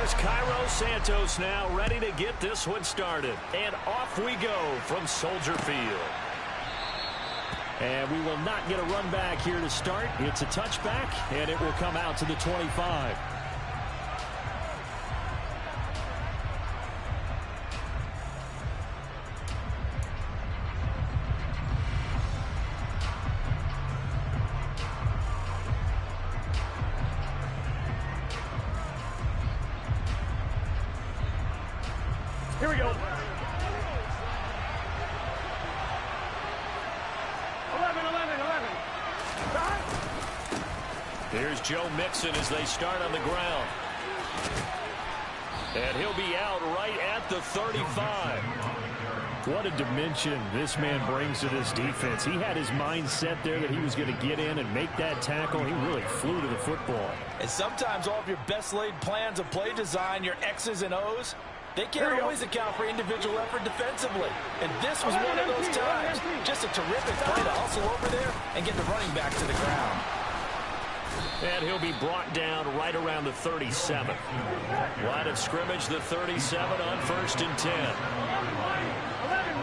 Here's Cairo Santos now ready to get this one started. And off we go from Soldier Field. And we will not get a run back here to start. It's a touchback, and it will come out to the 25. Here we go. 11, 11, 11. Stop. Here's Joe Mixon as they start on the ground. And he'll be out right at the 35. What a dimension this man brings to this defense. He had his mind set there that he was going to get in and make that tackle. He really flew to the football. And sometimes all of your best laid plans of play design, your X's and O's, they can't always account for individual effort defensively. And this was one of those times. Just a terrific play to hustle over there and get the running back to the ground. And he'll be brought down right around the 37. Line of scrimmage, the 37 on 1st and 10. 11,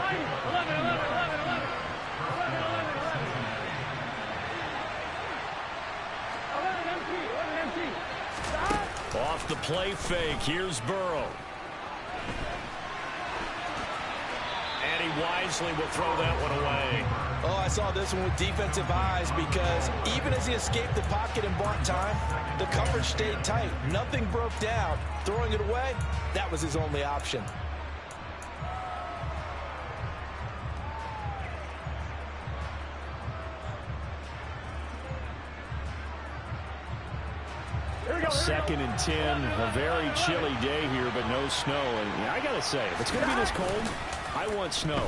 11. Off the play fake, here's Burrow. And he wisely will throw that one away. Oh, I saw this one with defensive eyes because even as he escaped the pocket and bought time, the coverage stayed tight. Nothing broke down. Throwing it away, that was his only option. Second and 10, a very chilly day here, but no snow. And I got to say, if it's going to be this cold, I want snow.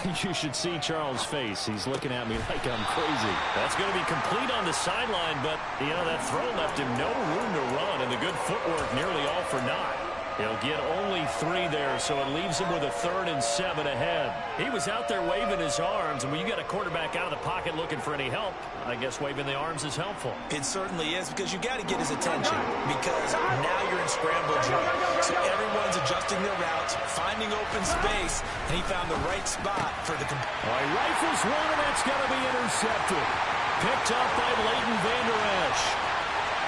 You should see Charles' face. He's looking at me like I'm crazy. That's going to be complete on the sideline, but, you know, that throw left him no room to run, and the good footwork nearly all for naught. He'll get only 3 there, so it leaves him with a 3rd and 7 ahead. He was out there waving his arms, and when you get a quarterback out of the pocket looking for any help, I guess waving the arms is helpful. It certainly is, because you got to get his attention, because now you're in scramble drill. So everyone's adjusting their routes, finding open space, and he found the right spot for the... Rifles one, and that's going to be intercepted. Picked up by Leighton Vander Esch.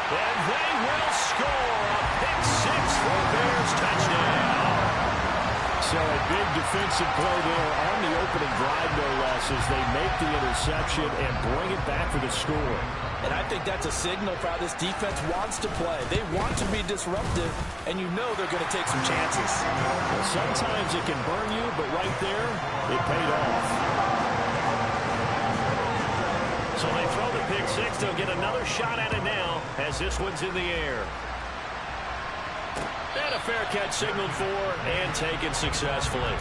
And they will score a pick 6 for Bears touchdown. So a big defensive play there on the opening drive, no less, as they make the interception and bring it back for the score. And I think that's a signal for how this defense wants to play. They want to be disruptive, and you know they're going to take some chances. Well, sometimes it can burn you, but right there, it paid off. So they throw the pick 6. They'll get another shot at it now as this one's in the air. And a fair catch signaled for and taken successfully.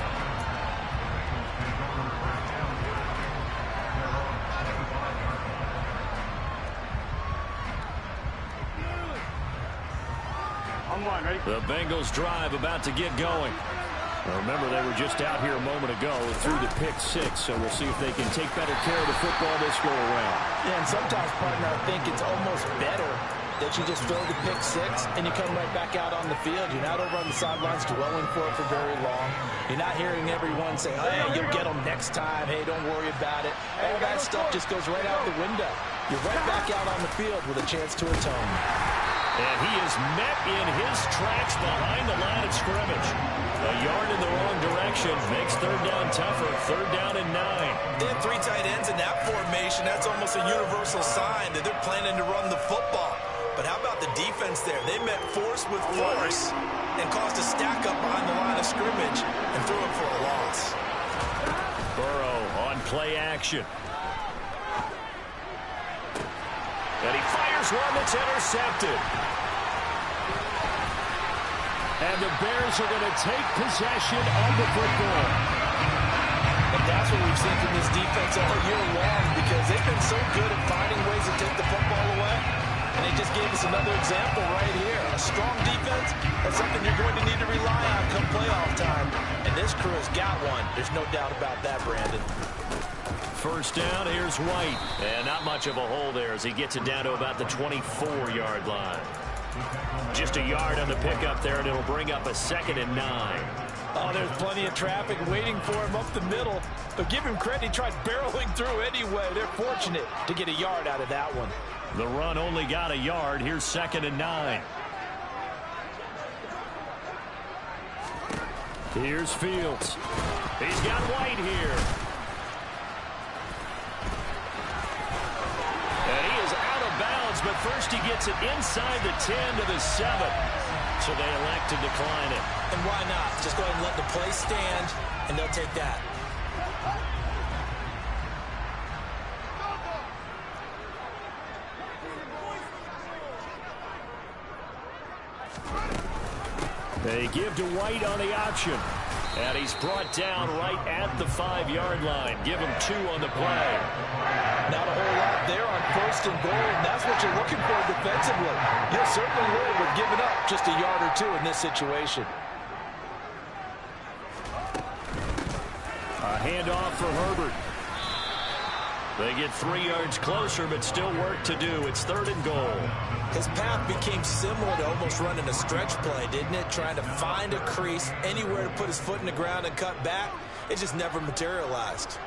The Bengals drive about to get going. Now remember, they were just out here a moment ago and threw the pick 6, so we'll see if they can take better care of the football this go around. Yeah, and sometimes, partner, I think it's almost better that you just throw the pick 6 and you come right back out on the field. You're not over on the sidelines dwelling for it for very long. You're not hearing everyone say, hey, you'll get them next time. Hey, don't worry about it. All that stuff just goes right out the window. You're right back out on the field with a chance to atone. And he is met in his tracks behind the line of scrimmage. A yard in the wrong direction makes 3rd down tougher. 3rd down and 9. They have 3 tight ends in that formation. That's almost a universal sign that they're planning to run the football. But how about the defense there? They met force with force and caused a stack up behind the line of scrimmage and threw it for a loss. Burrow on play action. And he fires one that's intercepted. And the Bears are going to take possession of the football. And that's what we've seen from this defense all year long, because they've been so good at finding ways to take the football away. And they just gave us another example right here. A strong defense, that's something you're going to need to rely on come playoff time. And this crew has got one. There's no doubt about that, Brandon. 1st down, here's White. And not much of a hole there as he gets it down to about the 24-yard line. Just a yard on the pickup there, and it'll bring up a 2nd and 9. Oh, there's plenty of traffic waiting for him up the middle. But give him credit, he tried barreling through anyway. They're fortunate to get a yard out of that one. The run only got a yard. Here's 2nd and 9. Here's Fields. He's got White here. And he is out of bounds, but first he gets it inside the 10 to the 7. So they elect to decline it. And why not? Just go ahead and let the play stand, and they'll take that. They give to White on the option. And he's brought down right at the 5-yard line. Give him 2 on the play. Not a whole lot there on 1st and goal, and that's what you're looking for defensively. You'll certainly live with giving up just a yard or 2 in this situation. A handoff for Herbert. They get 3 yards closer, but still work to do. It's 3rd and goal. His path became similar to almost running a stretch play, didn't it? Trying to find a crease, anywhere to put his foot in the ground and cut back. It just never materialized.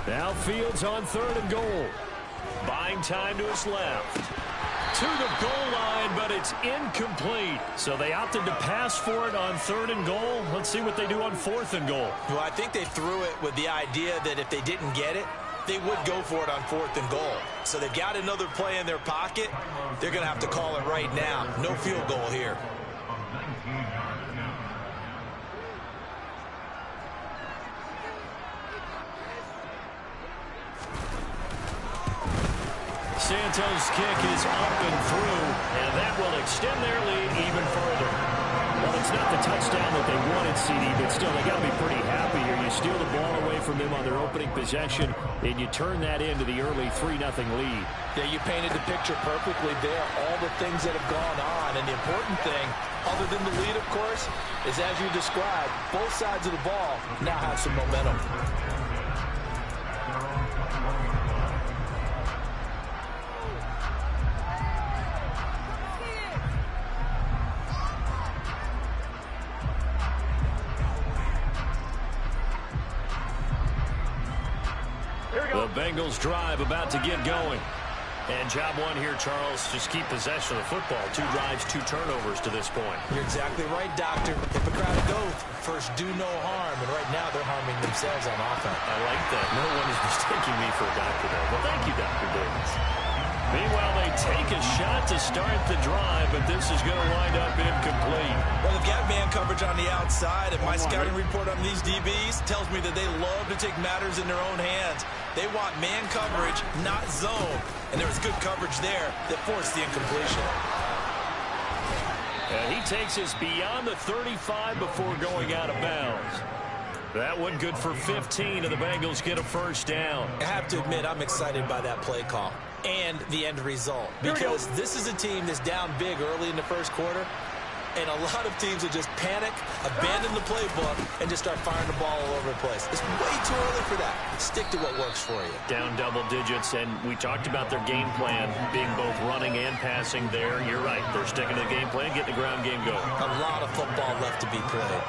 Now Fields on 3rd and goal. Buying time to his left. To the goal line, but it's incomplete. So they opted to pass for it on 3rd and goal. Let's see what they do on 4th and goal. Well, I think they threw it with the idea that if they didn't get it, they would go for it on 4th and goal. So they've got another play in their pocket. They're going to have to call it right now. No field goal here. Santos' kick is up and through, and that will extend their lead even further. Well, it's not the touchdown that they wanted, CD, but still, they got to be pretty happy here. You steal the ball away from them on their opening possession, and you turn that into the early 3-0 lead. Yeah, you painted the picture perfectly there, all the things that have gone on. And the important thing, other than the lead, of course, is as you described, both sides of the ball now have some momentum. The Bengals drive about to get going. And job one here, Charles, just keep possession of the football. 2 drives, 2 turnovers to this point. You're exactly right, Doctor. Hippocratic oath. First, do no harm. And right now, they're harming themselves on offense. I like that. No one is mistaking me for a doctor there. Well, thank you, Dr. Davis. Meanwhile, they take a shot to start the drive, but this is going to wind up incomplete. Well, they've got man coverage on the outside, and my scouting report on these DBs tells me that they love to take matters in their own hands. They want man coverage, not zone. And there was good coverage there that forced the incompletion. And he takes us beyond the 35 before going out of bounds. That one good for 15, and the Bengals get a first down. I have to admit, I'm excited by that play call and the end result, because this is a team that's down big early in the first quarter, and a lot of teams will just panic, abandon the playbook, and just start firing the ball all over the place. It's way too early for that. Stick to what works for you. Down double digits, and we talked about their game plan being both running and passing there. You're right. They're sticking to the game plan, getting the ground game going. A lot of football left to be played.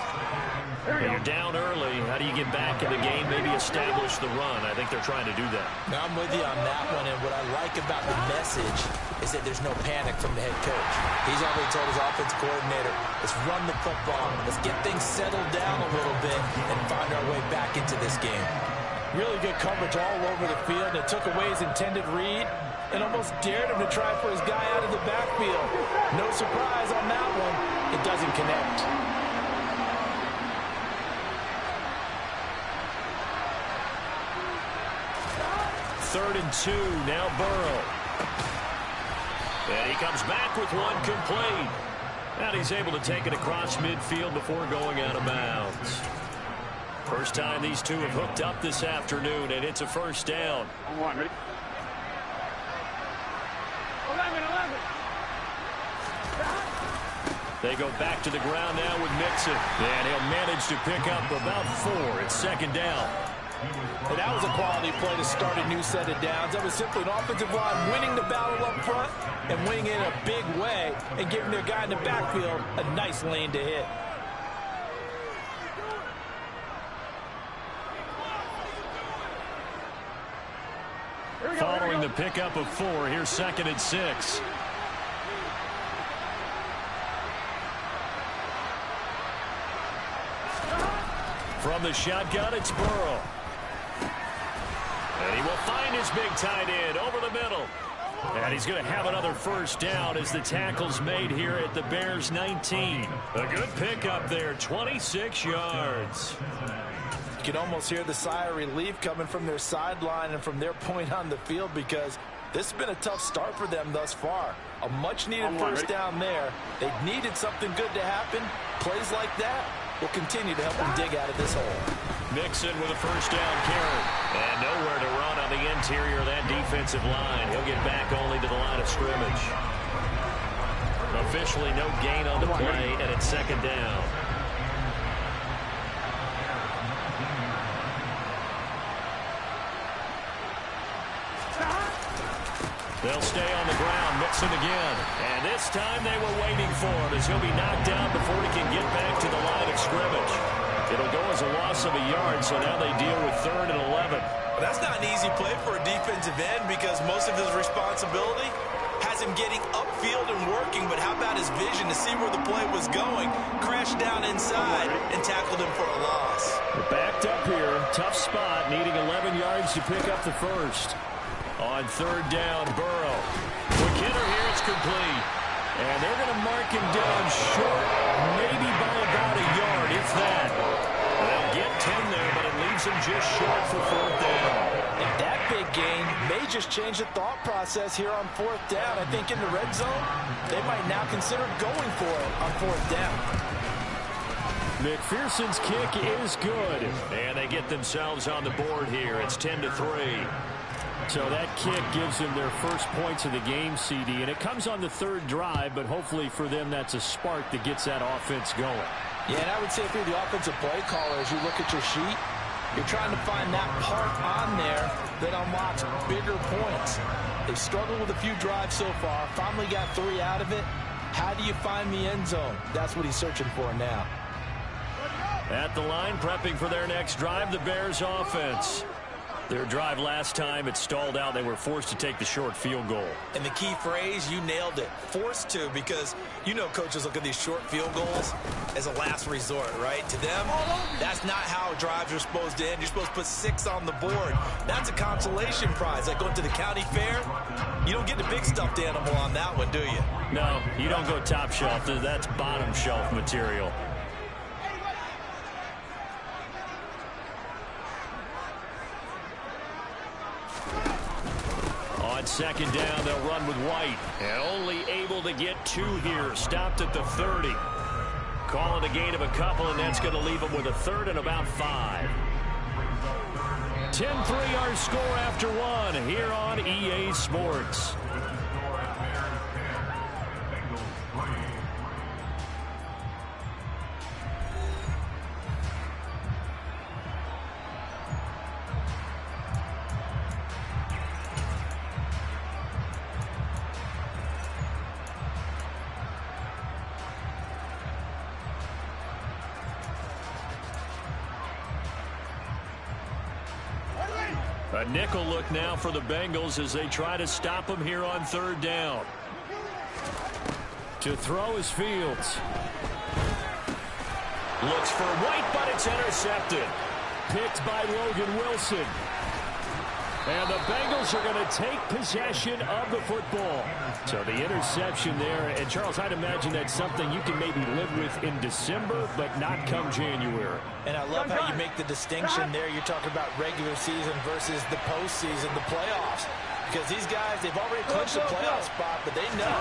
When you're down early, how do you get back in the game, maybe establish the run? I think they're trying to do that. Now, I'm with you on that one, and what I like about the message is that there's no panic from the head coach. He's already told his offense coordinator, let's run the football, let's get things settled down a little bit and find our way back into this game. Really good coverage all over the field. It took away his intended read and almost dared him to try for his guy out of the backfield. No surprise on that one. It doesn't connect. 3rd and 2, now Burrow. And he comes back with one complete. And he's able to take it across midfield before going out of bounds. First time these two have hooked up this afternoon, and it's a first down. 11, 11. They go back to the ground now with Mixon. And he'll manage to pick up about 4. It's 2nd down. And that was a quality play to start a new set of downs. That was simply an offensive line winning the battle up front and winning it in a big way and giving their guy in the backfield a nice lane to hit. Following the pickup of 4, here's 2nd and 6. From the shotgun, it's Burrow. And he will find his big tight end over the middle. And he's going to have another first down as the tackle's made here at the Bears 19. A good pickup there, 26 yards. You can almost hear the sigh of relief coming from their sideline and from their point on the field, because this has been a tough start for them thus far. A much-needed first down there. They needed something good to happen. Plays like that will continue to help them dig out of this hole. Mixon with a first down carry. And nowhere to run on the interior of that defensive line. He'll get back only to the line of scrimmage. Officially no gain on the play, and it's 2nd down. They'll stay on the ground. Mixon again. And this time they were waiting for him, as he'll be knocked down before he can get back to the line of scrimmage. It'll go as a loss of a yard, so now they deal with 3rd and 11. Well, that's not an easy play for a defensive end, because most of his responsibility has him getting upfield and working, but how about his vision to see where the play was going, crashed down inside, and tackled him for a loss. They're backed up here. Tough spot, needing 11 yards to pick up the first. On 3rd down, Burrow. Quick hitter here, it's complete. And they're going to mark him down short, maybe by about a yard, if that. They'll get 10 there, but it leaves him just short for 4th down. And that big gain may just change the thought process here on 4th down. I think in the red zone, they might now consider going for it on 4th down. McPherson's kick is good. And they get themselves on the board here. It's 10-3. So that kick gives them their first points of the game, CD, and it comes on the 3rd drive, but hopefully for them that's a spark that gets that offense going. Yeah, and I would say if you're the offensive play caller, as you look at your sheet, you're trying to find that part on there that unlocks bigger points. They've struggled with a few drives so far, finally got 3 out of it. How do you find the end zone? That's what he's searching for now. At the line, prepping for their next drive, the Bears offense. Their drive last time, it stalled out. They were forced to take the short field goal. And the key phrase, you nailed it, forced to, because you know coaches look at these short field goals as a last resort, right? To them, that's not how drives are supposed to end. You're supposed to put 6 on the board. That's a consolation prize. Like going to the county fair, you don't get the big stuffed animal on that one, do you? No, you don't go top shelf. That's bottom shelf material. On 2nd down, they'll run with White. And only able to get 2 here. Stopped at the 30. Calling a gain of a couple, and that's going to leave them with a 3rd and about 5. 10-3 our score after 1 here on EA Sports. A nickel look now for the Bengals as they try to stop him here on 3rd down. To throw is Fields. Looks for White, but it's intercepted. Picked by Logan Wilson. And the Bengals are going to take possession of the football. So the interception there. And, Charles, I'd imagine that's something you can maybe live with in December, but not come January. And I love how you make the distinction there. You're talking about regular season versus the postseason, the playoffs. Because these guys, they've already clinched the playoff spot, but they know,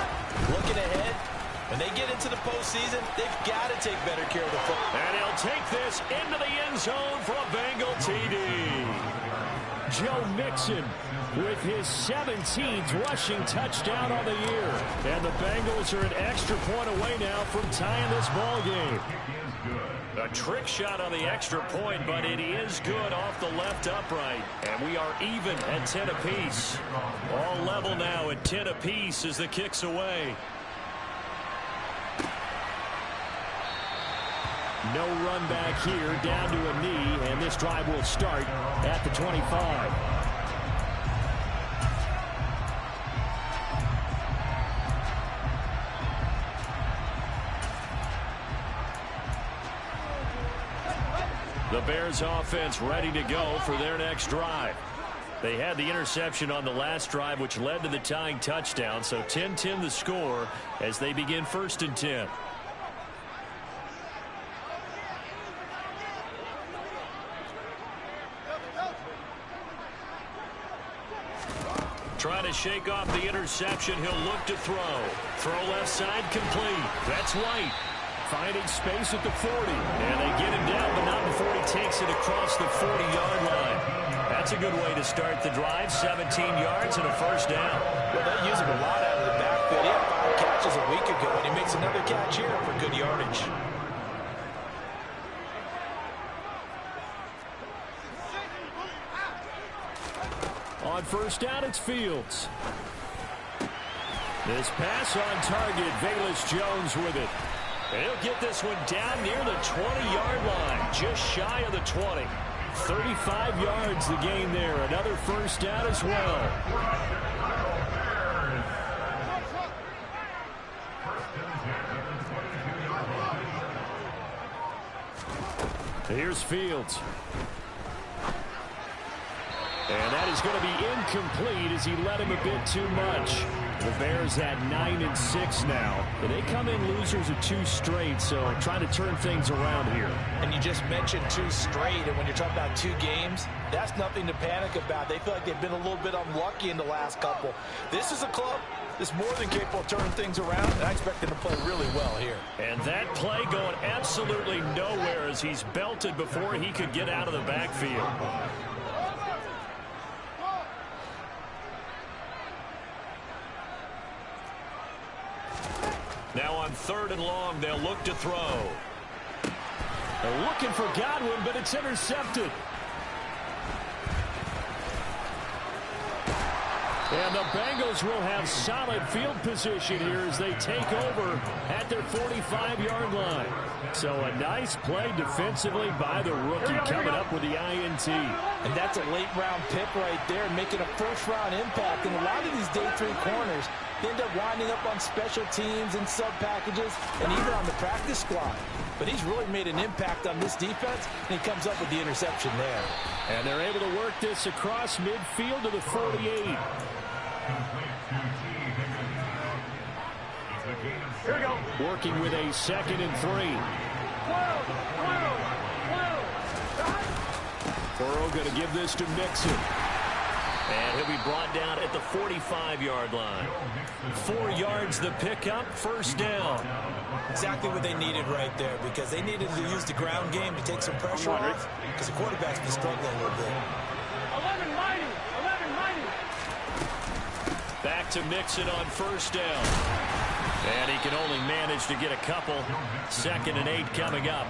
looking ahead, when they get into the postseason, they've got to take better care of the football. And he'll take this into the end zone for a Bengal TD. Joe Mixon with his 17th rushing touchdown on the year. And the Bengals are an extra point away now from tying this ball game. A trick shot on the extra point, but it is good off the left upright. And we are even at 10 apiece. All level now at 10 apiece as the kick's away. No run back here, down to a knee, and this drive will start at the 25. The Bears offense ready to go for their next drive. They had the interception on the last drive, which led to the tying touchdown. So 10-10 the score as they begin 1st and 10. Trying to shake off the interception. He'll look to throw. Throw left side complete. That's White. Finding space at the 40. And they get him down, but not before he takes it across the 40-yard line. That's a good way to start the drive. 17 yards and a first down. Well, they use him a lot out of the backfield. He had 5 catches a week ago, and he makes another catch here for good yardage. On first down, it's Fields. This pass on target. Velus Jones with it. And he'll get this one down near the 20-yard line, just shy of the 20. 35 yards the gain there. Another first down as well. Here's Fields. And that is going to be incomplete as he led him a bit too much. The Bears at 9-6 now. And they come in losers of 2 straight, so trying to turn things around here. And you just mentioned 2 straight, and when you're talking about 2 games, that's nothing to panic about. They feel like they've been a little bit unlucky in the last couple. This is a club that's more than capable of turning things around, and I expect them to play really well here. And that play going absolutely nowhere as he's belted before he could get out of the backfield. Now on 3rd and long, they'll look to throw. They're looking for Godwin, but it's intercepted. And the Bengals will have solid field position here as they take over at their 45-yard line. So a nice play defensively by the rookie coming up with the INT. And that's a late-round pick right there, making a first-round impact. And a lot of these day 3 corners, they end up winding up on special teams and sub-packages and even on the practice squad. But he's really made an impact on this defense, and he comes up with the interception there. And they're able to work this across midfield to the 48. Here we go. Working with a 2nd and 3. Burrow going to give this to Mixon. And he'll be brought down at the 45-yard line. 4 yards the pickup, first down. Exactly what they needed right there, because they needed to use the ground game to take some pressure off, because the quarterback's been struggling a little bit. 11 mighty. Back to Mixon on first down. And he can only manage to get a couple. 2nd and 8 coming up.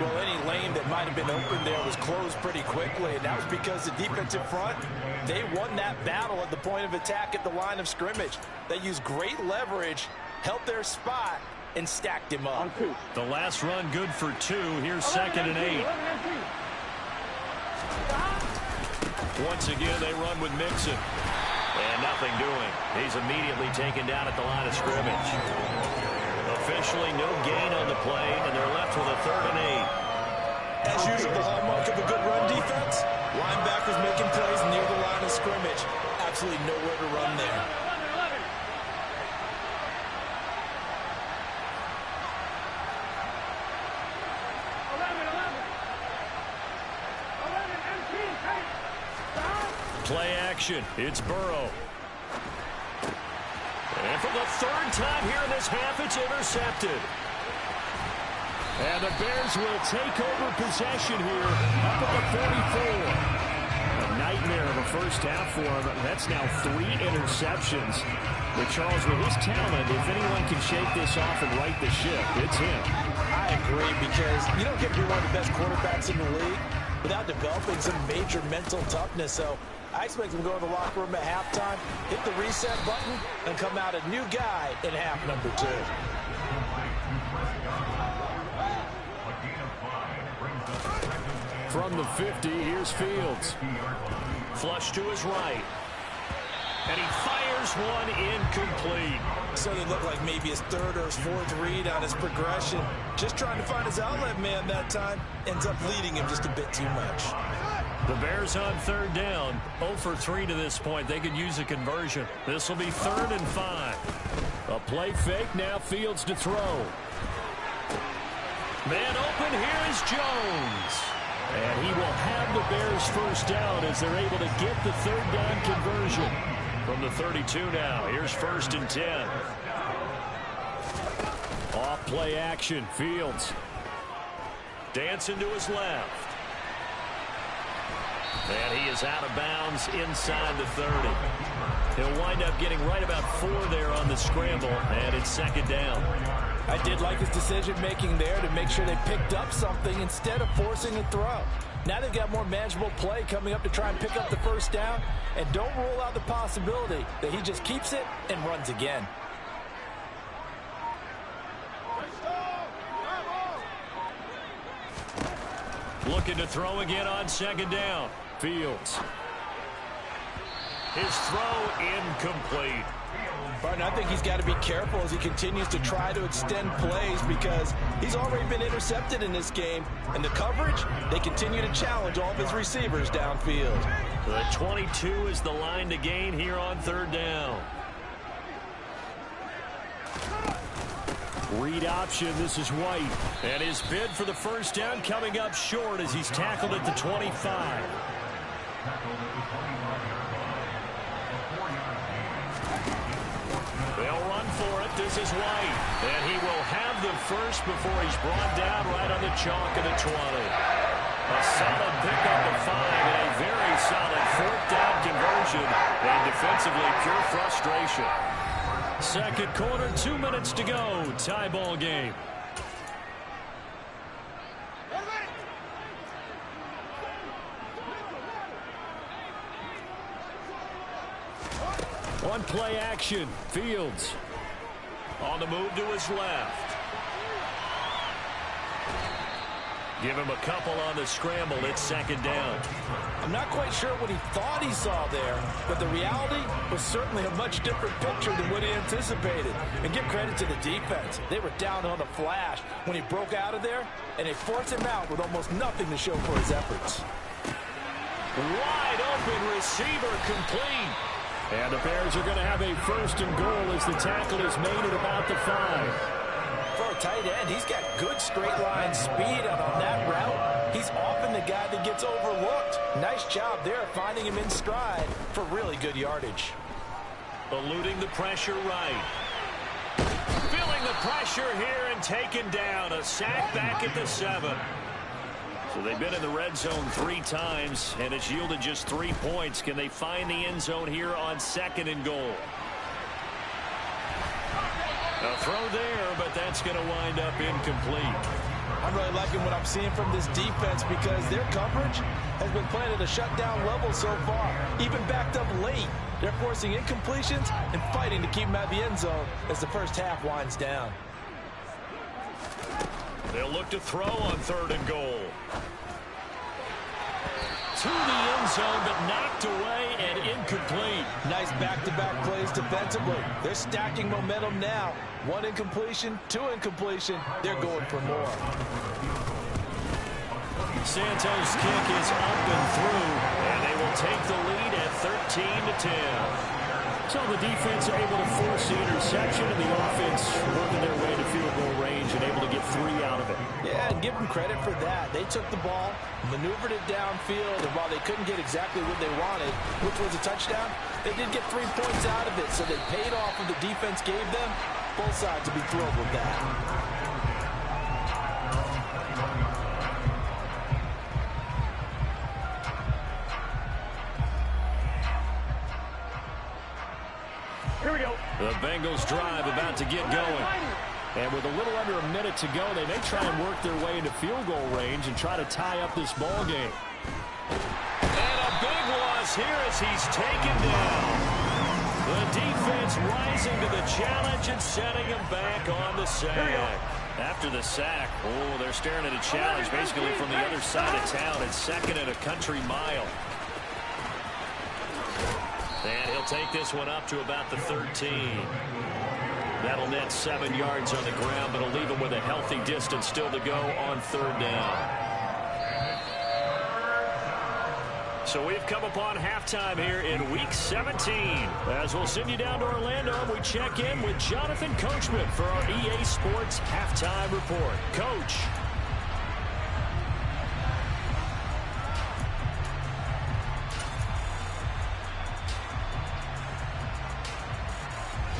Well, any lane that might have been open there was closed pretty quickly, and that was because the defensive front, they won that battle at the point of attack at the line of scrimmage. They used great leverage, held their spot, and stacked him up. The last run good for 2. Here's 2nd and 8. Once again, they run with Mixon. And nothing doing. He's immediately taken down at the line of scrimmage. Officially no gain on the play, and they're left with a 3rd and 8. As usual, the hallmark of a good run defense, linebackers making plays near the line of scrimmage. Absolutely nowhere to run there. 11. Play action. It's Burrow. And for the 3rd time here in this half, it's intercepted. And the Bears will take over possession here up at the 44. A nightmare of a first half for him. That's now 3 interceptions. But Charles, with his talent, if anyone can shake this off and right the ship, it's him. I agree, because you don't get to be one of the best quarterbacks in the league without developing some major mental toughness. So I expect him to go in the locker room at halftime, hit the reset button, and come out a new guy in half number 2. From the 50, here's Fields. Flush to his right. And he fires one incomplete. So it looked like maybe his third or his fourth read on his progression. Just trying to find his outlet man that time. Ends up leading him just a bit too much. The Bears on third down. 0 for 3 to this point. They could use a conversion. This will be 3rd and 5. A play fake, now Fields to throw. Man open, here is Jones. And he will have the Bears first down as they're able to get the third down conversion. From the 32 now, here's 1st and 10. Off play action, Fields. Dancing to his left. And he is out of bounds inside the 30. He'll wind up getting right about 4 there on the scramble, and it's 2nd down. I did like his decision-making there to make sure they picked up something instead of forcing a throw. Now they've got more manageable play coming up to try and pick up the first down, and don't rule out the possibility that he just keeps it and runs again. Looking to throw again on 2nd down. Fields. His throw incomplete. Barton, I think he's got to be careful as he continues to try to extend plays because he's already been intercepted in this game. And the coverage, they continue to challenge all of his receivers downfield. The 22 is the line to gain here on 3rd down. Read option, this is White. And his bid for the first down coming up short as he's tackled at the 25. They'll run for it. This is White. And he will have the first before he's brought down right on the chalk of the 20. A solid pickup of 5 and a very solid 4th down conversion. And defensively, pure frustration. 2nd quarter, 2 minutes to go. Tie ball game. On play action, Fields. On the move to his left. Give him a couple on the scramble. It's 2nd down. I'm not quite sure what he thought he saw there, but the reality was certainly a much different picture than what he anticipated. And give credit to the defense. They were down on the flash when he broke out of there, and they forced him out with almost nothing to show for his efforts. Wide open receiver complete. And the Bears are going to have a 1st and goal as the tackle is made at about the 5. For a tight end, he's got good straight line speed, and on that route, he's often the guy that gets overlooked. Nice job there finding him in stride for really good yardage. Eluding the pressure right. Feeling the pressure here and taken down. A sack back at the 7. So they've been in the red zone 3 times, and it's yielded just 3 points. Can they find the end zone here on 2nd and goal? A throw there, but that's going to wind up incomplete. I'm really liking what I'm seeing from this defense because their coverage has been playing at a shutdown level so far. Even backed up late, they're forcing incompletions and fighting to keep them out of the end zone as the first half winds down. They'll look to throw on 3rd and goal. To the end zone, but knocked away and incomplete. Nice back-to-back plays defensively. They're stacking momentum now. 1 incompletion, 2 incompletion. They're going for more. Santos' kick is up and through, and they will take the lead at 13-10. So the defense able to force the interception, and the offense working their way to field goal range and able to get 3 out of it. Yeah, and give them credit for that. They took the ball, maneuvered it downfield, and while they couldn't get exactly what they wanted, which was a touchdown, they did get 3 points out of it, so they paid off what the defense gave them. Both sides will be thrilled with that. Here we go. The Bengals drive about to get going. And with a little under a minute to go, they may try and work their way into field goal range and try to tie up this ball game. And a big loss here as he's taken down. The defense rising to the challenge and setting him back on the sack. After the sack, they're staring at a challenge basically from the other side of town. It's second and a country mile. And he'll take this one up to about the 13. That'll net 7 yards on the ground, but it'll leave him with a healthy distance still to go on third down. So we've come upon halftime here in Week 17. As we'll send you down to Orlando, we check in with Jonathan Coachman for our EA Sports Halftime Report. Coach.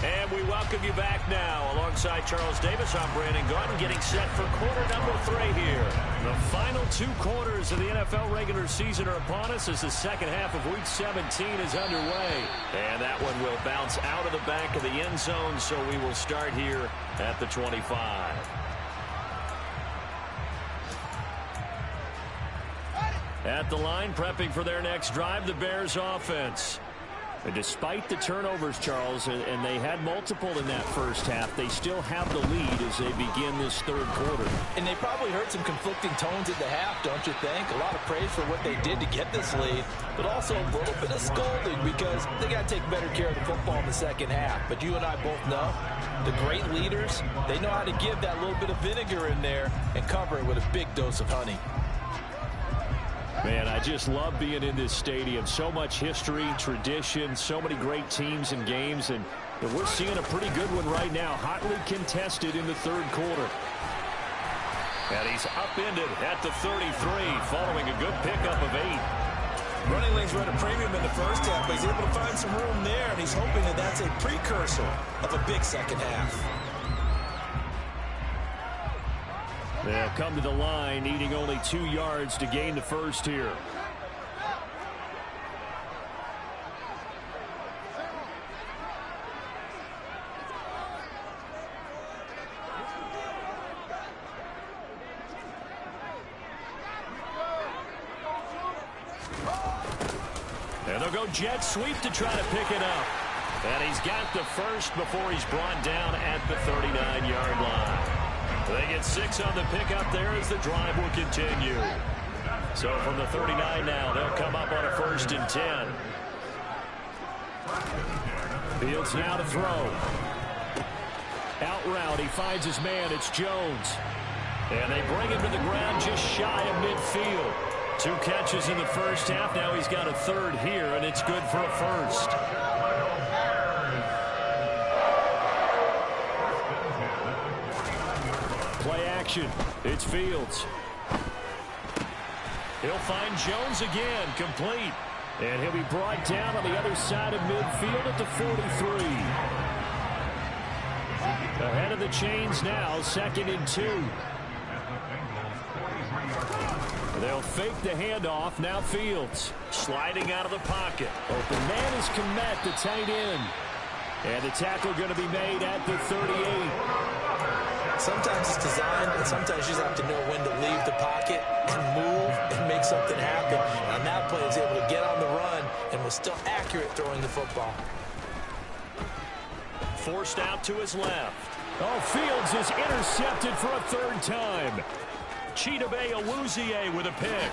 And we welcome you back now. Alongside Charles Davis, I'm Brandon Garden, getting set for quarter number 3 here. The final 2 quarters of the NFL regular season are upon us as the second half of Week 17 is underway. And that one will bounce out of the back of the end zone, so we will start here at the 25. At the line, prepping for their next drive, the Bears offense. And despite the turnovers, Charles, and they had multiple in that first half, they still have the lead as they begin this third quarter. And they probably heard some conflicting tones at the half, don't you think? A lot of praise for what they did to get this lead, but also a little bit of scolding because they got to take better care of the football in the second half. But you and I both know the great leaders, they know how to give that little bit of vinegar in there and cover it with a big dose of honey. Man, I just love being in this stadium. So much history, tradition, so many great teams and games, and we're seeing a pretty good one right now, hotly contested in the third quarter. And he's upended at the 33 following a good pickup of 8. Running lanes were at a premium in the first half, but he's able to find some room there, and he's hoping that that's a precursor of a big second half. They'll come to the line, needing only 2 yards to gain the first here. And they'll go jet sweep to try to pick it up. And he's got the first before he's brought down at the 39-yard line. They get 6 on the pickup there as the drive will continue. So from the 39 now, they'll come up on a 1st and 10. Fields now to throw. Out route, he finds his man. It's Jones. And they bring him to the ground just shy of midfield. 2 catches in the first half. Now he's got a 3rd here, and it's good for a 1st. Play action. It's Fields. He'll find Jones again, complete. And he'll be brought down on the other side of midfield at the 43. Ahead of the chains now, 2nd and 2. They'll fake the handoff. Now Fields. Sliding out of the pocket. Open man is Komet, the tight end. And the tackle going to be made at the 38. Sometimes it's designed, and sometimes you just have to know when to leave the pocket and move and make something happen. And on that play, he was able to get on the run and was still accurate throwing the football. Forced out to his left. Oh, Fields is intercepted for a 3rd time. Chidobe Awuzie with a pick.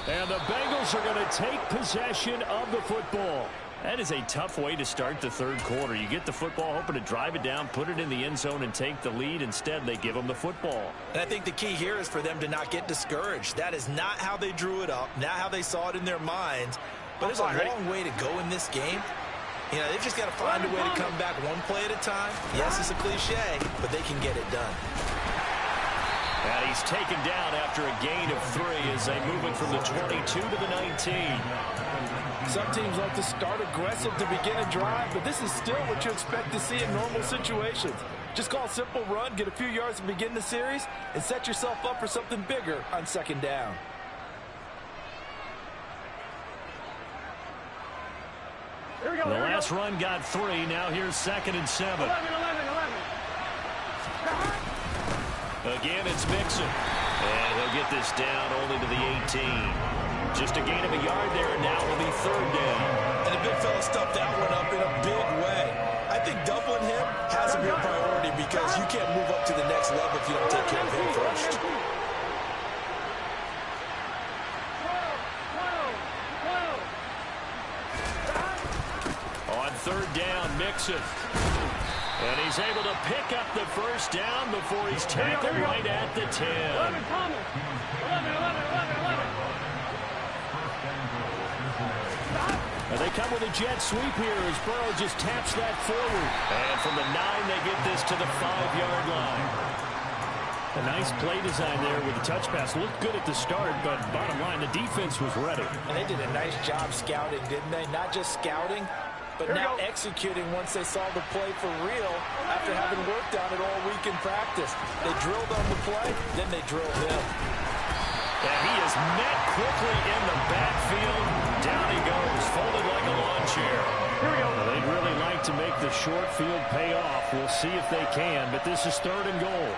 And the Bengals are going to take possession of the football. That is a tough way to start the third quarter. You get the football, hoping to drive it down, put it in the end zone, and take the lead. Instead, they give them the football. And I think the key here is for them to not get discouraged. That is not how they drew it up, not how they saw it in their minds. But there's a long way to go in this game. You know, they've just got to find a way to come back one play at a time. Yes, it's a cliche, but they can get it done. And he's taken down after a gain of 3 as they move it from the 22 to the 19. Some teams like to start aggressive to begin a drive, but this is still what you expect to see in normal situations. Just call a simple run, get a few yards to begin the series, and set yourself up for something bigger on 2nd down. The last run got 3. Now here's 2nd and 7. 11. Again, it's Mixon. And he'll get this down only to the 18. Just a gain of a yard there, and now will be third down. And the big fella stuffed that one up in a big way. I think doubling him has to be a priority because you can't move up to the next level if you don't take care of him first. On third down, Mixon. And he's able to pick up the first down before he's tackled right at the 10. 11, Thomas. 11. And they come with a jet sweep here as Burrow just taps that forward. And from the 9, they get this to the 5-yard line. A nice play design there with the touch pass. Looked good at the start, but bottom line, the defense was ready. And they did a nice job scouting, didn't they? Not just scouting, but now executing once they saw the play for real after having worked on it all week in practice. They drilled on the play, then they drilled him. And he is met quickly in the backfield. Down he goes, folded like a lawn chair. Here we go. Well, they'd really like to make the short field pay off. We'll see if they can, but this is third and goal.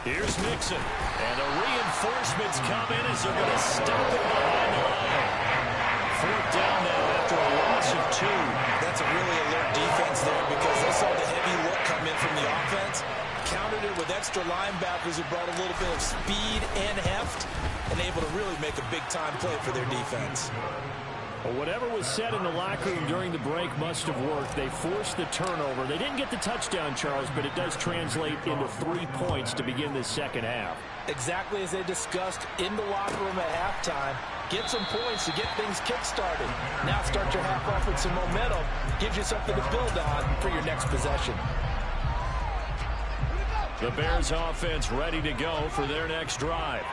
Here's Mixon. And the reinforcements come in as they're going to stop it behind the line. Fourth down now after a loss of 2. That's a really alert defense there because they saw the heavy look come in from the offense, countered it with extra linebackers who brought a little bit of speed and heft, and able to really make a big-time play for their defense. Well, whatever was said in the locker room during the break must have worked. They forced the turnover. They didn't get the touchdown, Charles, but it does translate into 3 points to begin this second half. Exactly as they discussed in the locker room at halftime. Get some points to get things kick-started. Now start your half off with some momentum. Gives you something to build on for your next possession. The Bears offense ready to go for their next drive.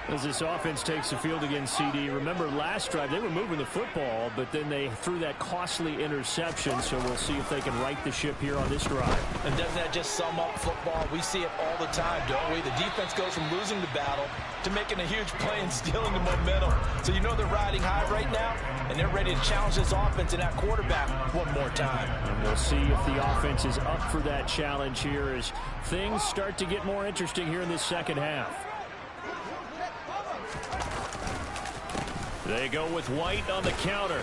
As this offense takes the field against CD, remember last drive they were moving the football, but then they threw that costly interception, so we'll see if they can right the ship here on this drive. And doesn't that just sum up football? We see it all the time, don't we? The defense goes from losing the battle to making a huge play and stealing the momentum. So you know they're riding high right now, and they're ready to challenge this offense and that quarterback one more time. And we'll see if the offense is up for that challenge here as things start to get more interesting here in this second half. They go with White on the counter.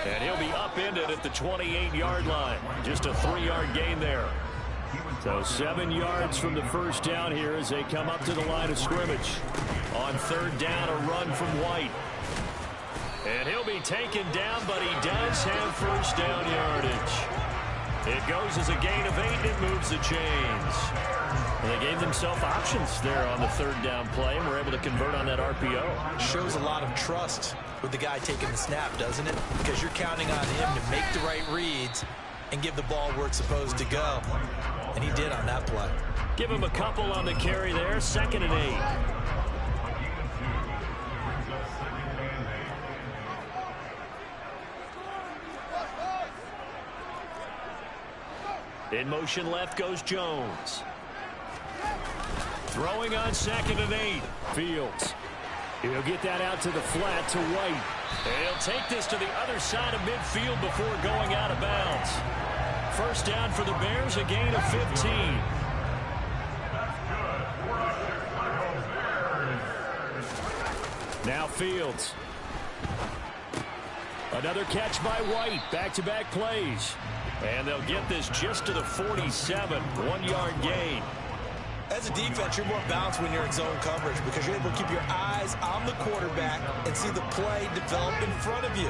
And he'll be upended at the 28-yard line. Just a 3-yard gain there. So 7 yards from the first down here as they come up to the line of scrimmage. On third down, a run from White. And he'll be taken down, but he does have first down yardage. It goes as a gain of 8, and it moves the chains. Well, they gave themselves options there on the third down play and were able to convert on that RPO. Shows a lot of trust with the guy taking the snap, doesn't it? Because you're counting on him to make the right reads and give the ball where it's supposed to go. And he did on that play. Give him a couple on the carry there, 2nd and 8. In motion left goes Jones. Throwing on 2nd and 8. Fields. He'll get that out to the flat to White. And he'll take this to the other side of midfield before going out of bounds. First down for the Bears, a gain of 15. Now Fields. Another catch by White. Back-to-back plays. And they'll get this just to the 47. 1-yard gain. As a defense, you're more balanced when you're in zone coverage because you're able to keep your eyes on the quarterback and see the play develop in front of you.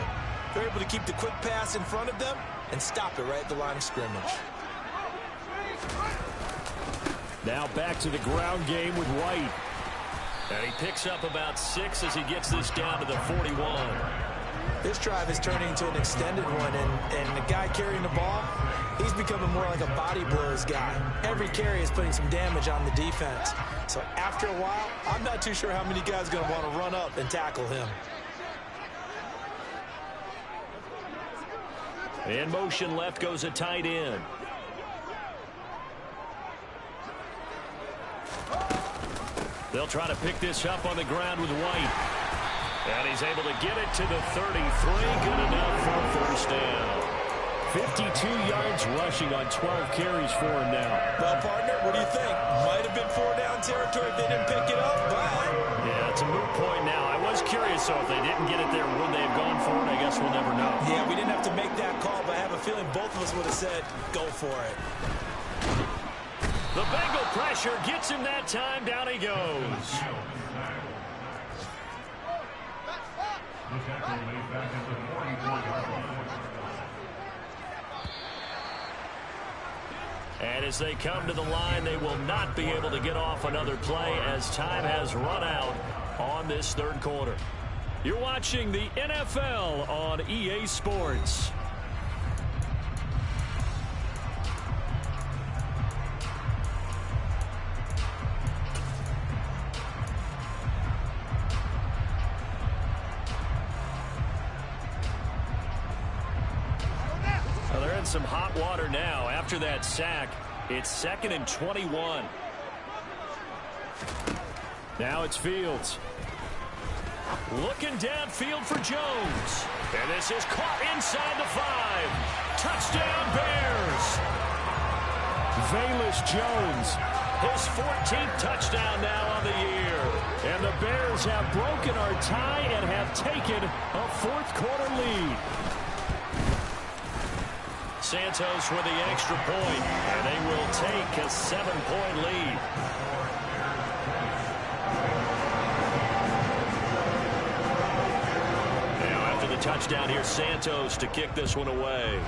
You're able to keep the quick pass in front of them and stop it right at the line of scrimmage. Now back to the ground game with White. And he picks up about 6 as he gets this down to the 41. This drive is turning into an extended one, and the guy carrying the ball, he's becoming more like a body blows guy. Every carry is putting some damage on the defense. So after a while, I'm not too sure how many guys are going to want to run up and tackle him. In motion left goes a tight end. They'll try to pick this up on the ground with White. And he's able to get it to the 33. Good enough for a first down. 52 yards rushing on 12 carries for him now. Well, partner, what do you think? Might have been 4-down territory if they didn't pick it up, but... Yeah, it's a moot point now. I was curious, so if they didn't get it there, would they have gone for it? I guess we'll never know. Yeah, we didn't have to make that call, but I have a feeling both of us would have said, go for it. The Bengal pressure gets him that time. Down he goes. And as they come to the line, they will not be able to get off another play as time has run out on this third quarter. You're watching the NFL on EA Sports. Well, they're in some hot water now. After that sack, it's 2nd and 21. Now it's Fields. Looking downfield for Jones. And this is caught inside the 5. Touchdown, Bears. Velus Jones, His 14th touchdown now on the year. and the Bears have broken our tie and have taken a fourth-quarter lead. Santos with the extra point, and they will take a 7-point lead. Now after the touchdown, here's Santos to kick this one away.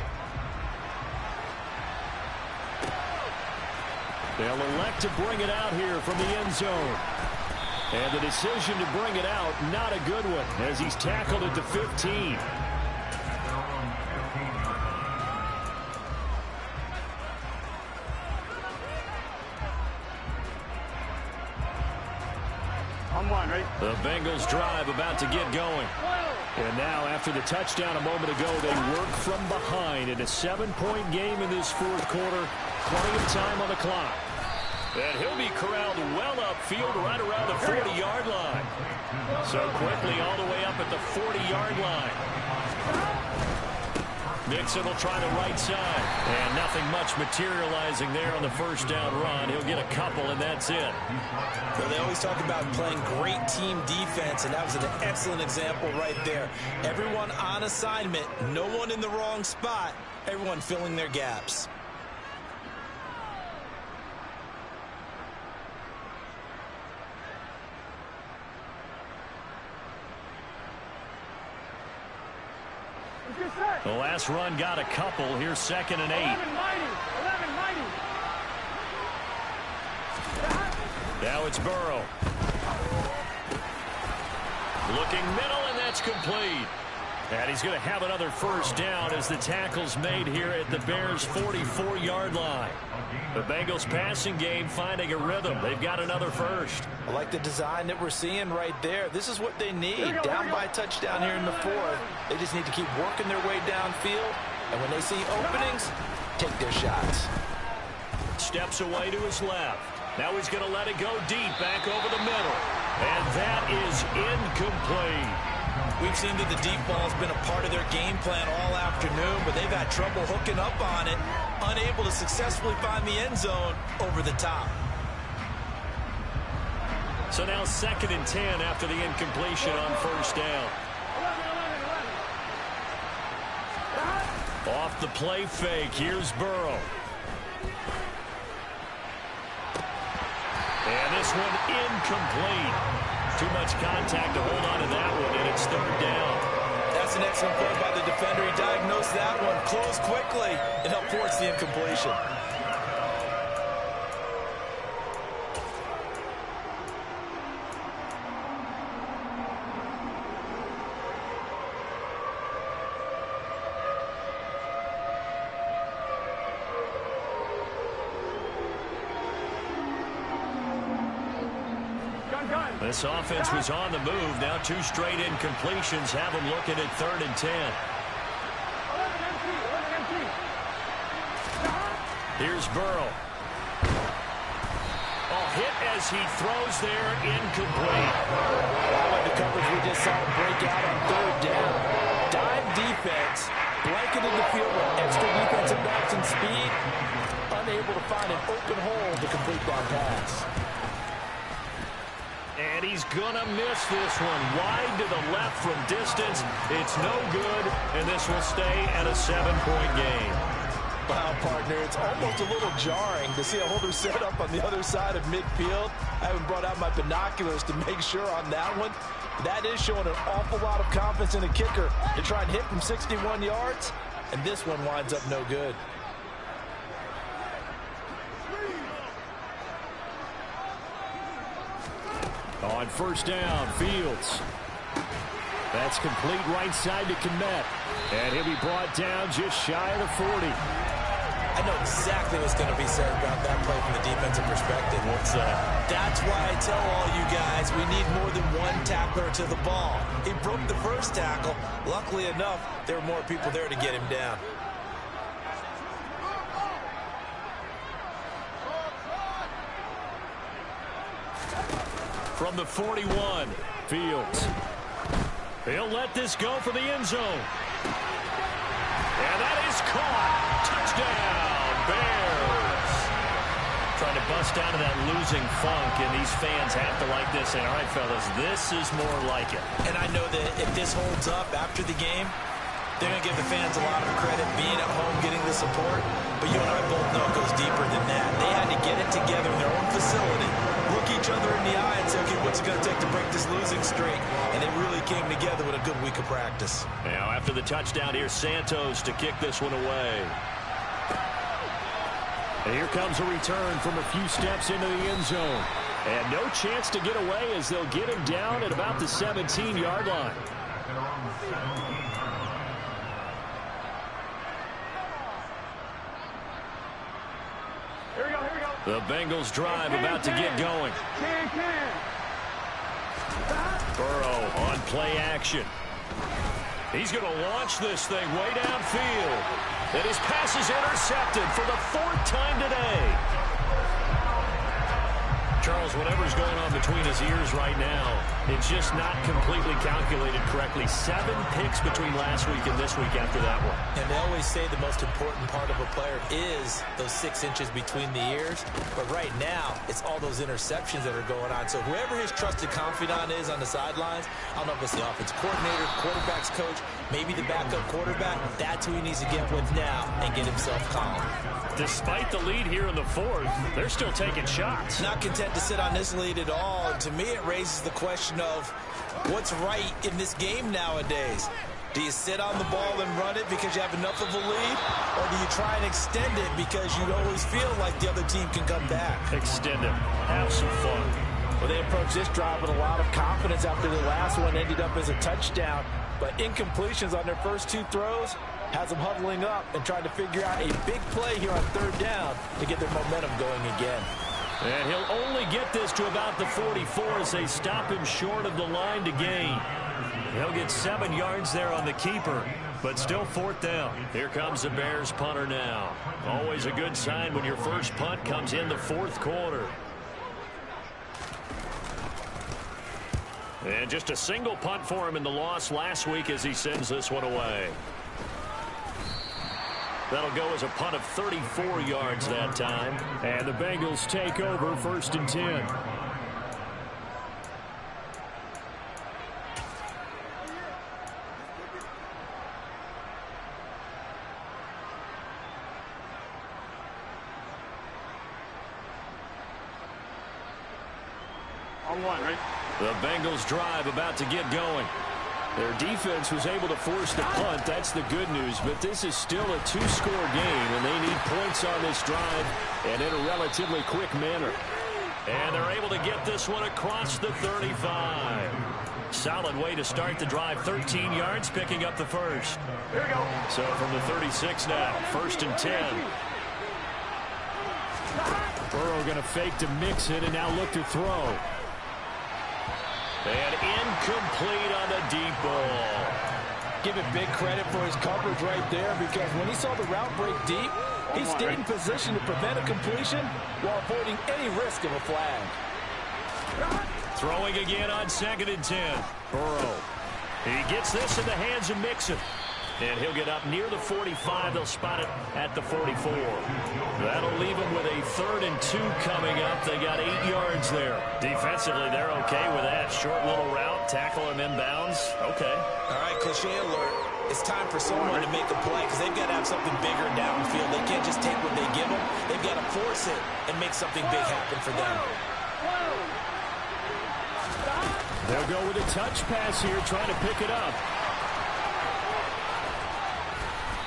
They'll elect to bring it out here from the end zone. And the decision to bring it out, not a good one, as he's tackled at the 15. The Bengals drive about to get going. And now, after the touchdown a moment ago, they work from behind in a 7-point game in this fourth quarter. Plenty of time on the clock. And he'll be corralled well upfield right around the 40-yard line. So quickly all the way up at the 40-yard line. Mixon will try the right side. And nothing much materializing there on the first down run. He'll get a couple, and that's it. Well, they always talk about playing great team defense, and that was an excellent example right there. Everyone on assignment, no one in the wrong spot, everyone filling their gaps. The last run got a couple. Here's 2nd and 8. 11 mighty. Now it's Burrow. Looking middle, and that's complete. And he's going to have another first down as the tackle's made here at the Bears' 44-yard line. The Bengals passing game finding a rhythm. They've got another first. I like the design that we're seeing right there. This is what they need. Down by a touchdown here in the fourth. They just need to keep working their way downfield. And when they see openings, take their shots. Steps away to his left. Now he's going to let it go deep back over the middle. And that is incomplete. We've seen that the deep ball's been a part of their game plan all afternoon, but they've had trouble hooking up on it, unable to successfully find the end zone over the top. So now 2nd and 10 after the incompletion on first down. Off the play fake, here's Burrow. And this one incomplete. Too much contact to hold on to that one, and it's 3rd down. That's an excellent play by the defender. He diagnosed that one, closed quickly, and helped force the incompletion. This offense was on the move. Now 2 straight incompletions have them looking at 3rd and 10. Here's Burrow. Oh, hit as he throws there, incomplete. I like the coverage we just saw break out on 3rd down. Dime defense, blanketed the field with extra defensive backs and speed, unable to find an open hole to complete that pass. And he's going to miss this one. Wide to the left from distance. It's no good, and this will stay at a 7-point game. Wow, partner, it's almost a little jarring to see a holder set up on the other side of midfield. I haven't brought out my binoculars to make sure on that one. That is showing an awful lot of confidence in a kicker to try and hit from 61 yards, and this one winds up no good. On first down, Fields. That's complete right side to Kmet. And he'll be brought down just shy of the 40. I know exactly what's going to be said about that play from the defensive perspective. What's that? That's why I tell all you guys we need more than one tackler to the ball. He broke the first tackle. Luckily enough, there were more people there to get him down. From the 41, Fields. He'll let this go for the end zone. And that is caught. Touchdown, Bears. Trying to bust out of that losing funk, and these fans have to like this. And all right, fellas, this is more like it. And I know that if this holds up after the game, they're going to give the fans a lot of credit being at home, getting the support. But you and I both know it goes deeper than that. They had to get it together in their own facility, look each other in the eye and say, okay, what's it going to take to break this losing streak? And they really came together with a good week of practice. Now, after the touchdown, here's Santos to kick this one away. And here comes a return from a few steps into the end zone. And no chance to get away as they'll get him down at about the 17-yard line. Here we go, here we go. The Bengals drive about to get going. Burrow on play action. He's going to launch this thing way downfield. And his pass is intercepted for the 4th time today. Charles, whatever's going on between his ears right now, it's just not completely calculated correctly. 7 picks between last week and this week after that one. And they always say the most important part of a player is those 6 inches between the ears. But right now, it's all those interceptions that are going on. So whoever his trusted confidant is on the sidelines, I don't know if it's the offensive coordinator, quarterback's coach, maybe the backup quarterback, that's who he needs to get with now and get himself calm. Despite the lead here in the 4th, they're still taking shots. Not content to sit on this lead at all. And to me, it raises the question of what's right in this game nowadays. Do you sit on the ball and run it because you have enough of a lead? Or do you try and extend it because you always feel like the other team can come back? Extend it. Have some fun. Well, they approached this drive with a lot of confidence after the last one ended up as a touchdown. But incompletions on their first 2 throws has them huddling up and trying to figure out a big play here on 3rd down to get their momentum going again. And he'll only get this to about the 44 as they stop him short of the line to gain. He'll get 7 yards there on the keeper, but still 4th down. Here comes the Bears punter now. Always a good sign when your first punt comes in the 4th quarter. And just a single punt for him in the loss last week as he sends this one away. That'll go as a punt of 34 yards that time. And the Bengals take over 1st and 10. On 1, right? The Bengals drive about to get going. Their defense was able to force the punt. That's the good news. But this is still a 2-score game, and they need points on this drive and in a relatively quick manner. And they're able to get this one across the 35. Solid way to start the drive. 13 yards, picking up the first. Here we go. So from the 36 now, 1st and 10. Burrow going to fake to mix it and now look to throw. And incomplete on the deep ball. Give it big credit for his coverage right there, because when he saw the route break deep, he stayed in position to prevent a completion while avoiding any risk of a flag. Throwing again on 2nd and 10. Burrow. He gets this in the hands of Mixon. And he'll get up near the 45. They'll spot it at the 44. That'll leave them with a 3rd and 2 coming up. They got 8 yards there. Defensively, they're okay with that. Short little route, tackle him inbounds. Okay. All right, cliche alert. It's time for someone to make a play because they've got to have something bigger downfield. They can't just take what they give them. They've got to force it and make something big happen for them. They'll go with a touch pass here, trying to pick it up.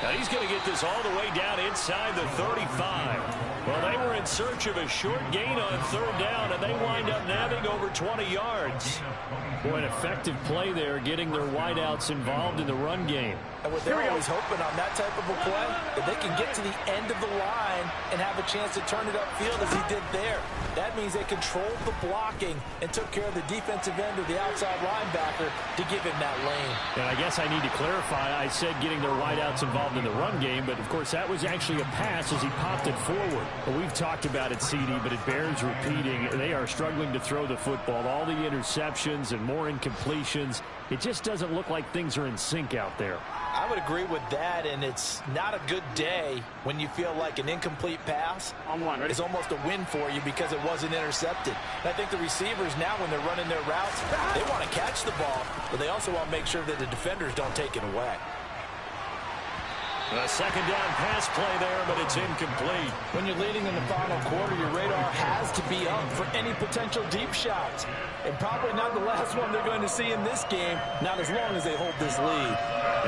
Now he's going to get this all the way down inside the 35. Well, they were in search of a short gain on 3rd down, and they wind up nabbing over 20 yards. Boy, an effective play there, getting their wideouts involved in the run game. And what they're always hoping on that type of a play, if they can get to the end of the line and have a chance to turn it upfield as he did there. That means they controlled the blocking and took care of the defensive end or the outside linebacker to give him that lane. And I guess I need to clarify, I said getting their wideouts involved in the run game, but of course that was actually a pass as he popped it forward. But we've talked about it, CD, but it bears repeating. They are struggling to throw the football. All the interceptions and more incompletions. It just doesn't look like things are in sync out there. I would agree with that, and it's not a good day when you feel like an incomplete pass is almost a win for you because it wasn't intercepted. And I think the receivers now, when they're running their routes, they want to catch the ball, but they also want to make sure that the defenders don't take it away. A 2nd down pass play there, but it's incomplete. When you're leading in the final quarter, your radar has to be up for any potential deep shots. And probably not the last one they're going to see in this game, not as long as they hold this lead.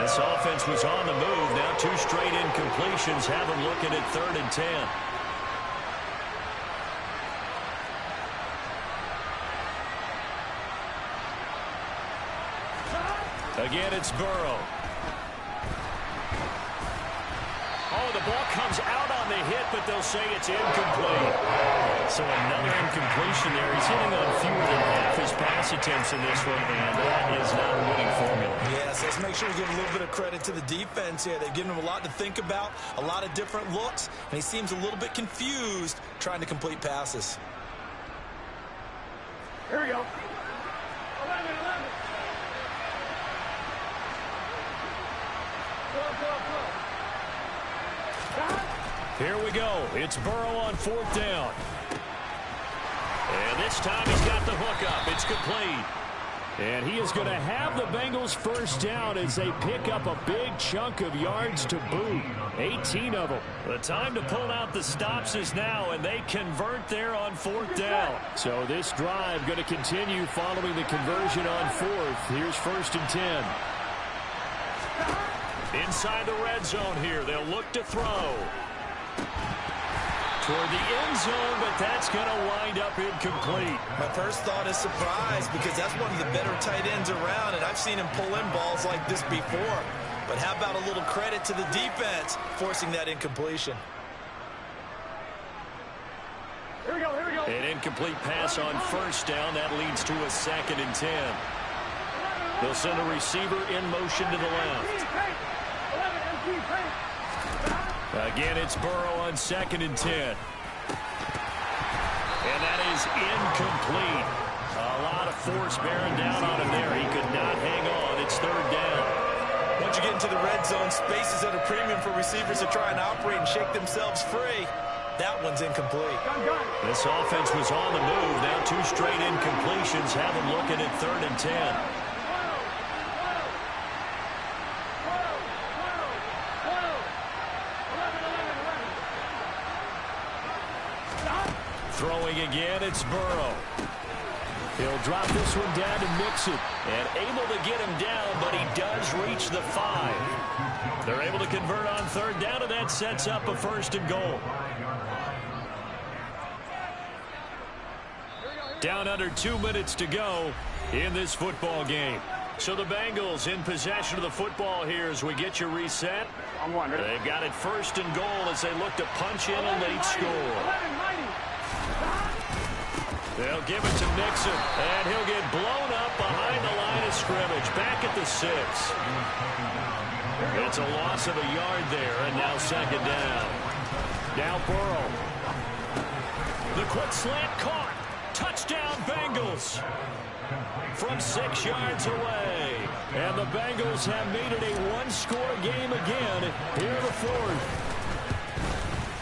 This offense was on the move. Now 2 straight incompletions have them looking at 3rd and 10. Again, it's Burrow. Oh, the ball comes out on the hit, but they'll say it's incomplete. So another incompletion there. He's hitting on fewer than half his pass attempts in this one, and that is not a winning formula. Yes, let's make sure we give a little bit of credit to the defense here. They've given him a lot to think about, a lot of different looks, and he seems a little bit confused trying to complete passes. Here we go. 11. Here we go. It's Burrow on 4th down. And this time he's got the hook up. It's complete. And he is going to have the Bengals 1st down as they pick up a big chunk of yards to boot. 18 of them. The time to pull out the stops is now, and they convert there on 4th down. So this drive going to continue following the conversion on 4th. Here's 1st and 10. Inside the red zone here. They'll look to throw. Toward the end zone, but that's going to wind up incomplete. My first thought is surprise because that's one of the better tight ends around, and I've seen him pull in balls like this before. But how about a little credit to the defense forcing that incompletion? Here we go. An incomplete pass on 1st down. That leads to a 2nd and 10. They'll send a receiver in motion to the left. Again, it's Burrow on 2nd and 10. And that is incomplete. A lot of force bearing down on him there. He could not hang on. It's 3rd down. Once you get into the red zone, space is at a premium for receivers to try and operate and shake themselves free. That one's incomplete. This offense was on the move. Now 2 straight incompletions have them looking at 3rd and 10. Throwing again, it's Burrow. He'll drop this one down and mix it. And able to get him down, but he does reach the 5. They're able to convert on 3rd down, and that sets up a 1st and goal. Down under 2 minutes to go in this football game. So the Bengals in possession of the football here as we get you reset. They've got it 1st and goal as they look to punch in a late score. They'll give it to Mixon, and he'll get blown up behind the line of scrimmage, back at the 6. It's a loss of a yard there, and now 2nd down. Now Burrow. The quick slant caught. Touchdown Bengals from 6 yards away. And the Bengals have made it a one-score game again here in the fourth.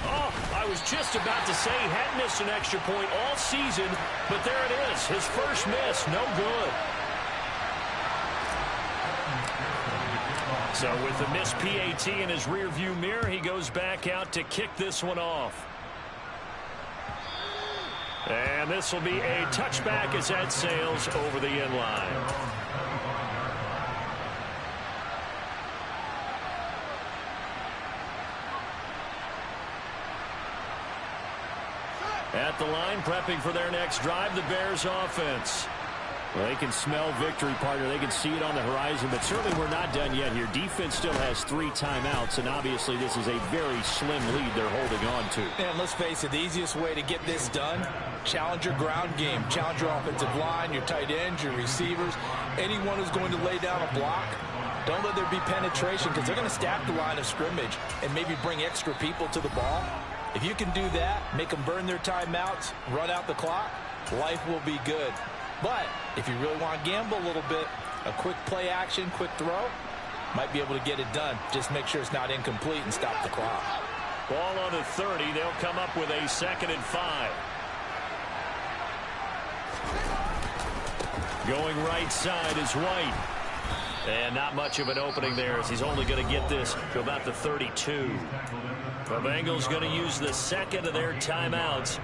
Oh, I was just about to say he hadn't missed an extra point all season, but there it is. His first miss, no good. So with the missed PAT in his rearview mirror, he goes back out to kick this one off. And this will be a touchback as that sails over the end line. At the line, prepping for their next drive, the Bears offense. Well, they can smell victory, partner. They can see it on the horizon, but certainly we're not done yet here. Defense still has 3 timeouts, and obviously this is a very slim lead they're holding on to. And let's face it, the easiest way to get this done, challenge your ground game. Challenge your offensive line, your tight ends, your receivers, anyone who's going to lay down a block. Don't let there be penetration because they're going to stack the line of scrimmage and maybe bring extra people to the ball. If you can do that, make them burn their timeouts, run out the clock, life will be good. But if you really want to gamble a little bit, a quick play action, quick throw, might be able to get it done. Just make sure it's not incomplete and stop the clock. Ball on the 30. They'll come up with a 2nd and 5. Going right side is White. And not much of an opening there as he's only going to get this to about the 32. The Bengals going to use the 2nd of their timeouts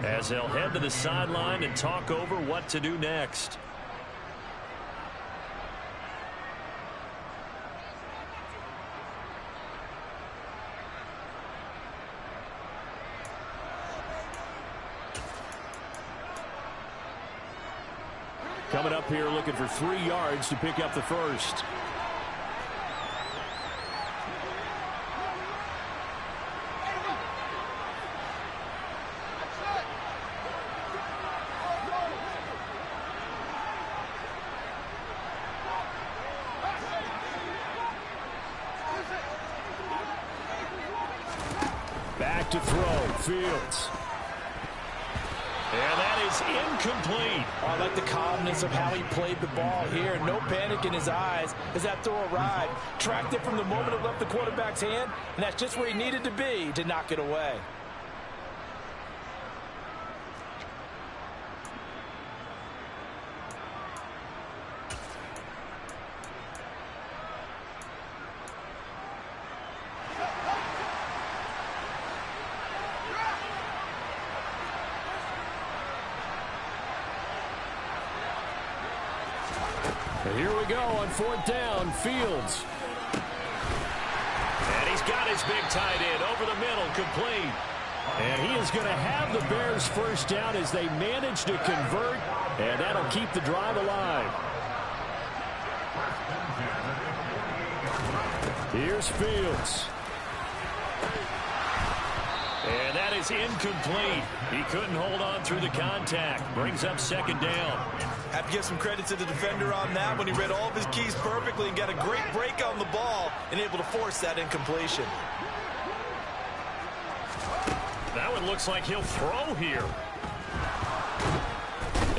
as they'll head to the sideline and talk over what to do next. Coming up here looking for 3 yards to pick up the first. Back to throw, Fields. And that is incomplete. I like the calmness of how he played the ball here. No panic in his eyes as that throw arrived. Tracked it from the moment it left the quarterback's hand, and that's just where he needed to be to knock it away. And here we go on 4th down, Fields. And he's got his big tight end over the middle, complete. And he is going to have the Bears first down as they manage to convert, and that'll keep the drive alive. Here's Fields. And that is incomplete. He couldn't hold on through the contact. Brings up 2nd down. Have to give some credit to the defender on that when he read all of his keys perfectly and got a great break on the ball and able to force that incompletion. That one looks like he'll throw here.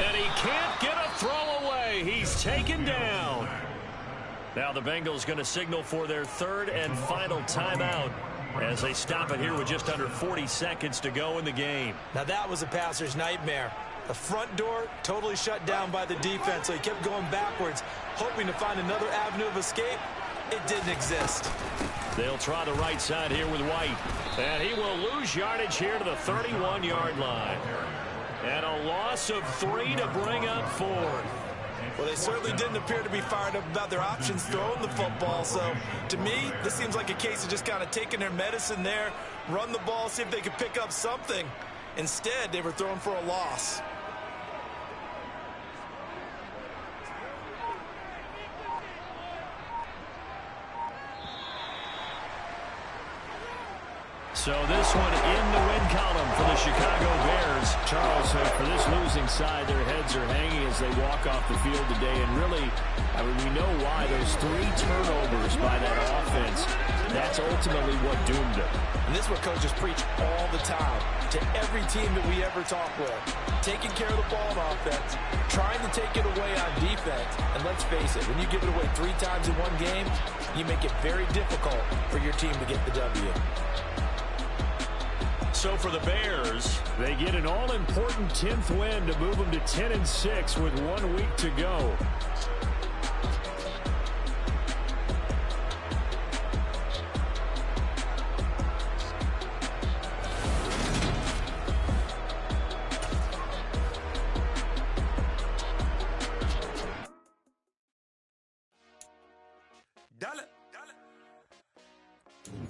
And he can't get a throw away. He's taken down. Now the Bengals going to signal for their 3rd and final timeout as they stop it here with just under 40 seconds to go in the game. Now that was a passer's nightmare. The front door totally shut down by the defense, so he kept going backwards, hoping to find another avenue of escape. It didn't exist. They'll try the right side here with White. And he will lose yardage here to the 31-yard line. And a loss of 3 to bring up 4th. Well, they certainly didn't appear to be fired up about their options throwing the football. So, to me, this seems like a case of just kind of taking their medicine there, run the ball, see if they could pick up something. Instead, they were throwing for a loss. So this one in the win column for the Chicago Bears. Charles, for this losing side, their heads are hanging as they walk off the field today. And really, I mean, we know why. Those 3 turnovers by that offense, that's ultimately what doomed them. And this is what coaches preach all the time to every team that we ever talk with. taking care of the ball on offense, trying to take it away on defense. And let's face it, when you give it away 3 times in one game, you make it very difficult for your team to get the W. So for the Bears, they get an all-important 10th win to move them to 10-6 with 1 week to go.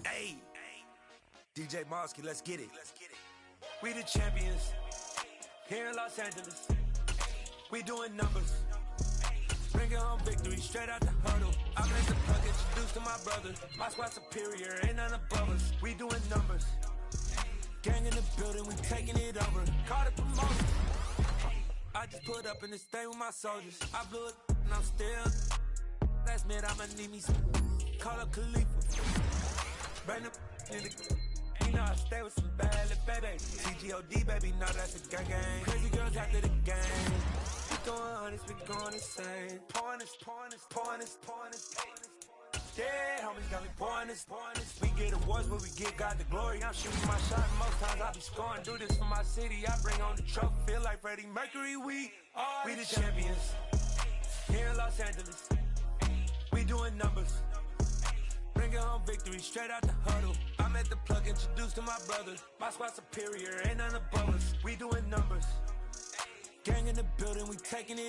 Hey, DJ Mosky, let's get it. We the champions here in Los Angeles. We doing numbers. Bringing home victory straight out the huddle. I made the plug introduced to my brother. My squad superior, ain't none above us. We doing numbers. Gang in the building, we taking it over. Caught a promotion. I just put up in this thing with my soldiers. I blew it and I'm still. Last minute I'ma need me some. Call up Khalifa. Bring them in the. You know I stay with some bad little baby. CGOD baby, no that's a gang gang. Crazy girls after the game. We going honest, we going insane. Pouring this. Yeah, homies got me pouring this. We get awards, but we get God the glory. I'm shooting my shot, most times I be scoring. Do this for my city, I bring on the trophy. Feel like Freddie Mercury, we the champions here in Los Angeles. We doing numbers. Bringing home victory straight out the huddle. I'm at the plug introduced to my brother. My squad superior, ain't none above us. We doing numbers. Gang in the building, we taking it